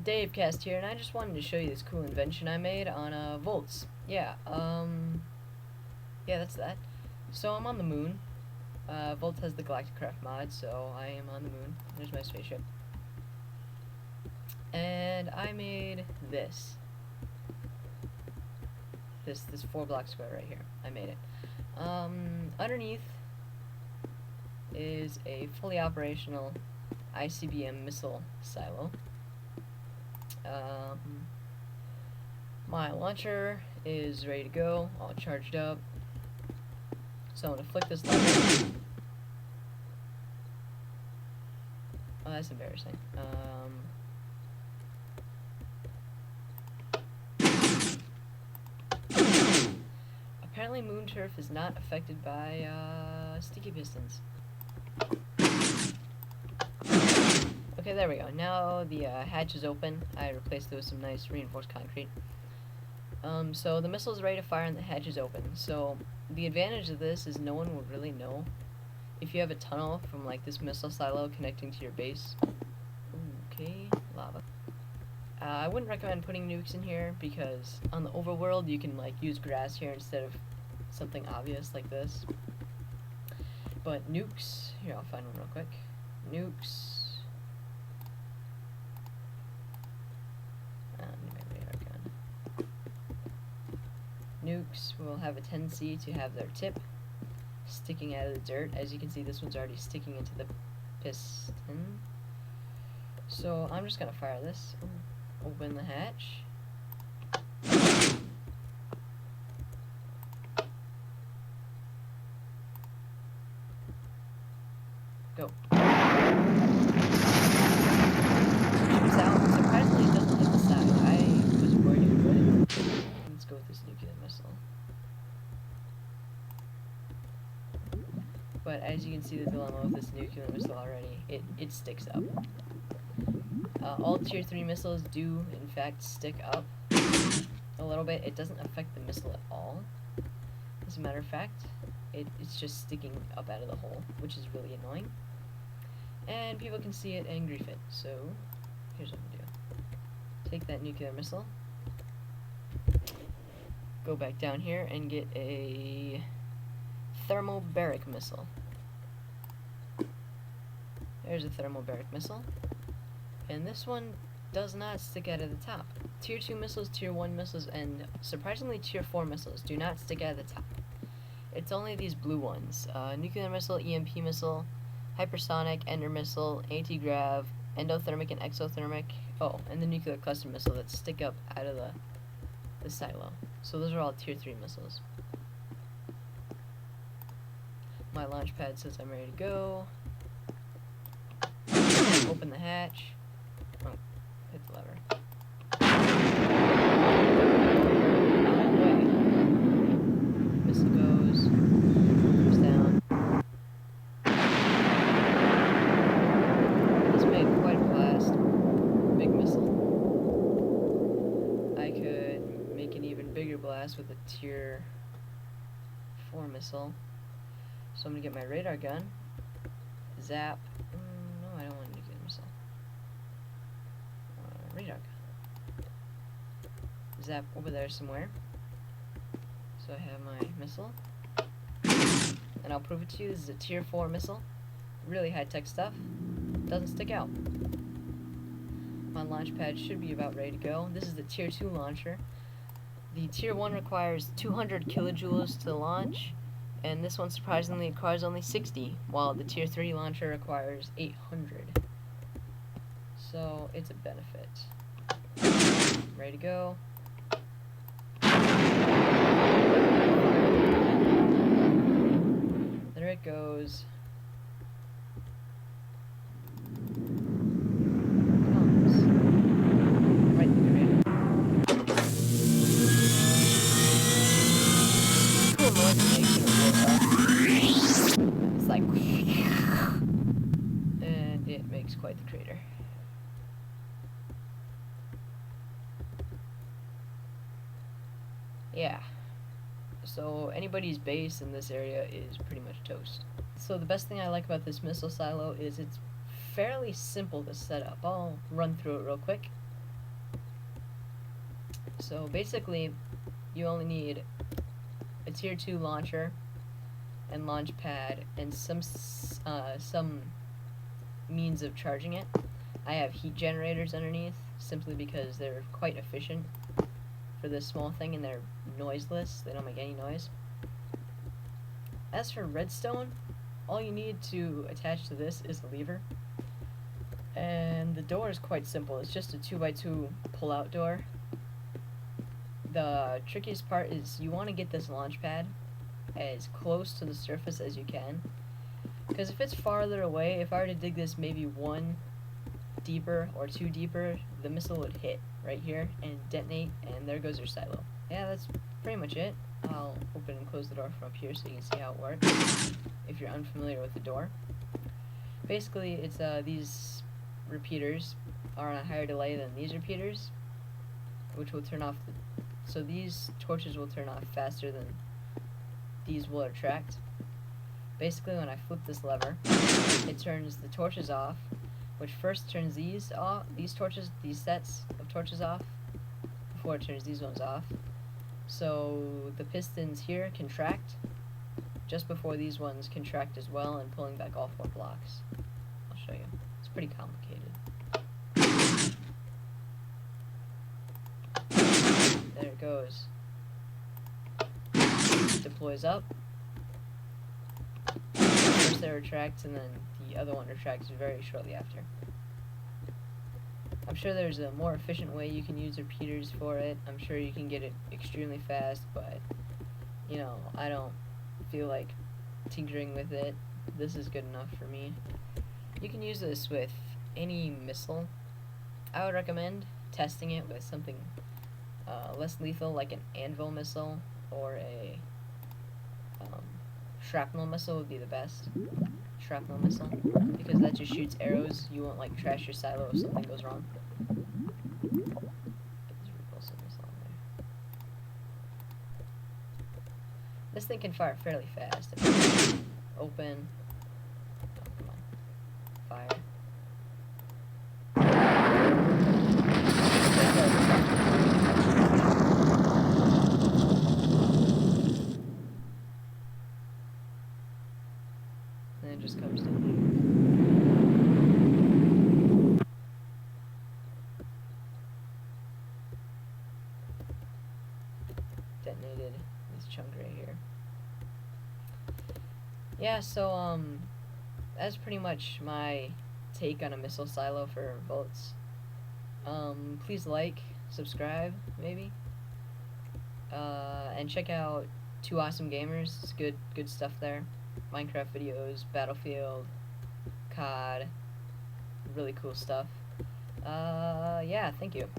Dave Cast here, and I just wanted to show you this cool invention I made on Voltz. Yeah, that's that. So I'm on the moon. Voltz has the Galactic Craft mod, so I am on the moon. There's my spaceship. And I made this. This 4-block square right here. I made it. Underneath is a fully operational ICBM missile silo. My launcher is ready to go, all charged up. So I'm gonna flick this lever. Oh, that's embarrassing. Apparently moon turf is not affected by sticky pistons. Okay, there we go. Now the hatch is open. I replaced it with some nice reinforced concrete. So the missile is ready to fire and the hatch is open. So the advantage of this is no one will really know if you have a tunnel from like this missile silo connecting to your base. Okay, lava. I wouldn't recommend putting nukes in here because on the overworld you can like use grass here instead of something obvious like this. But nukes, here I'll find one real quick. Nukes. Nukes will have a tendency to have their tip sticking out of the dirt. As you can see, this one's already sticking into the piston. So I'm just gonna fire this. Open the hatch. Go. Shoots out. Surprisingly, it doesn't hit the side. I was worried it would. Let's go with this nuclear missile. But as you can see, the dilemma with this nuclear missile already, it sticks up. All tier 3 missiles do, in fact, stick up a little bit. It doesn't affect the missile at all. As a matter of fact, it's just sticking up out of the hole, which is really annoying. And people can see it and grief it. So, here's what I'm gonna do. Take that nuclear missile, go back down here and get a thermobaric missile. There's a thermobaric missile. And this one does not stick out of the top. Tier 2 missiles, Tier 1 missiles, and surprisingly Tier 4 missiles do not stick out of the top. It's only these blue ones. Nuclear missile, EMP missile, hypersonic, ender missile, anti-grav, endothermic and exothermic. Oh, and the nuclear cluster missile that stick up out of the silo. So those are all Tier 3 missiles. My launch pad says I'm ready to go. Open the hatch. Oh, hit the lever. Away. Missile goes down. This made quite a blast. Big missile. I could make an even bigger blast with a Tier 4 missile. So I'm gonna get my radar gun. Zap. No, I don't want a nuclear missile. Radar gun. Zap over there somewhere. So I have my missile. And I'll prove it to you. This is a Tier 4 missile. Really high-tech stuff. Doesn't stick out. My launch pad should be about ready to go. This is the Tier 2 launcher. The Tier 1 requires 200 kilojoules to launch. And this one surprisingly requires only 60, while the Tier 3 launcher requires 800. So it's a benefit. Ready to go. There it goes. Comes. Right in the grid. Cool noise it makes when it blows up. It's like, and it makes quite the crater. Yeah. So anybody's base in this area is pretty much toast. So the best thing I like about this missile silo is it's fairly simple to set up. I'll run through it real quick. So basically, you only need a tier 2 launcher and launch pad and some means of charging it. I have heat generators underneath simply because they're quite efficient for this small thing and they're noiseless. They don't make any noise. As for redstone, all you need to attach to this is a lever. And the door is quite simple. It's just a 2x2 pull-out door. The trickiest part is you want to get this launch pad as close to the surface as you can. Because if it's farther away, if I were to dig this maybe 1 deeper or 2 deeper, the missile would hit right here and detonate, and there goes your silo. Yeah, that's pretty much it. I'll open and close the door from up here so you can see how it works if you're unfamiliar with the door. Basically, it's these repeaters are on a higher delay than these repeaters, which will turn off so these torches will turn off faster than these will attract. Basically, when I flip this lever, it turns the torches off, which first turns these off, these sets of torches off, before it turns these ones off. So the pistons here contract just before these ones contract as well, and pulling back all 4 blocks. I'll show you. It's pretty complicated. There it goes. Deploys up. First it retracts, and then the other one retracts very shortly after. I'm sure there's a more efficient way you can use repeaters for it. I'm sure you can get it extremely fast, but, you know, I don't feel like tinkering with it. This is good enough for me. You can use this with any missile. I would recommend testing it with something less lethal, like an anvil missile, or a shrapnel missile would be the best. Shrapnel missile, because that just shoots arrows. You won't like trash your silo if something goes wrong. This thing can fire fairly fast. Open. Oh, come on. Fire. And it just comes down here. Detonated this chunk right here. Yeah, so that's pretty much my take on a missile silo for Voltz. Please like, subscribe, maybe, and check out Two Awesome Gamers. It's good stuff there. Minecraft videos, Battlefield, COD, really cool stuff. Yeah, thank you.